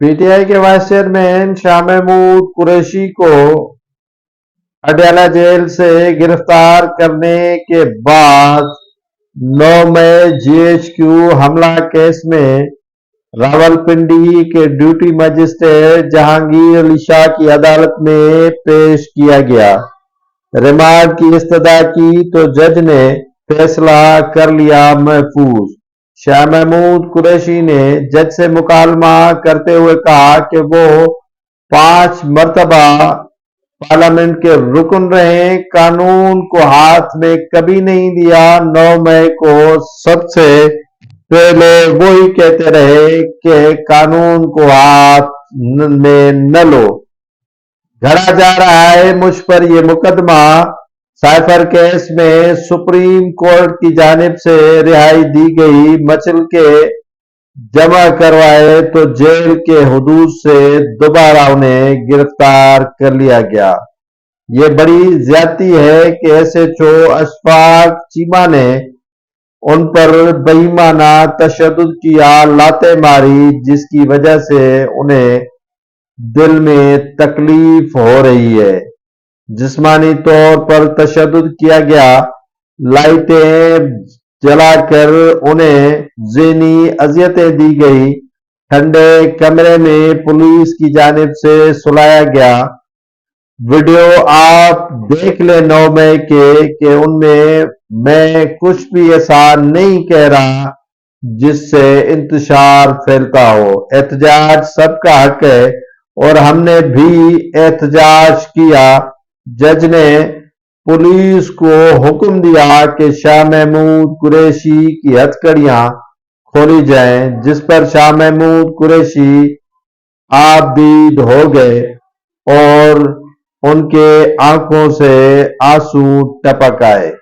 P T I کے vice chairman Shah Mahmood Qureshi کو Adiala jail سے گرفتار کرنے کے بعد 9 مئی جی ایچ کیو حملہ کیس میں راولپنڈی کے ڈیوٹی مجسٹریٹ جہانگیر علی شاہ کی عدالت میں پیش کیا گیا۔ ریمانڈ کی استدعا کی تو جج نے فیصلہ کر لیا محفوظ۔ شاہ محمود قریشی نے جج سے مکالمہ کرتے ہوئے کہا کہ وہ 5 مرتبہ پارلیمنٹ کے رکن رہے، قانون کو ہاتھ میں کبھی نہیں دیا۔ 9 مئی کو سب سے پہلے وہی کہتے رہے کہ قانون کو ہاتھ میں نہ لو۔ گھڑا جا رہا ہے مجھ پر یہ مقدمہ۔ سائفر کیس میں سپریم کورٹ کی جانب سے رہائی دی گئی مچل کے جمع کروائے تو جیل کے حدود سے دوبارہ انہیں گرفتار کر لیا گیا۔ یہ بڑی زیادتی ہے کہ S H O Ashfaq Cheema نے ان پر بہیمانہ تشدد کیا، لاتیں ماری، جس کی وجہ سے انہیں دل میں تکلیف ہو رہی ہے۔ جسمانی طور پر تشدد کیا گیا، لائٹیں جلا کر انہیں ذہنی اذیتیں دی گئی، ٹھنڈے کمرے میں پولیس کی جانب سے سلایا گیا۔ ویڈیو آپ دیکھ لیں 9 مئی کے کہ ان میں کچھ بھی ایسا نہیں کہہ رہا جس سے انتشار پھیلتا ہو۔ احتجاج سب کا حق ہے اور ہم نے بھی احتجاج کیا۔ جج نے پولیس کو حکم دیا کہ شاہ محمود قریشی کی ہتھکڑیاں کھولی جائیں، جس پر شاہ محمود قریشی عابد ہو گئے اور ان کے آنکھوں سے آنسو ٹپک آئے۔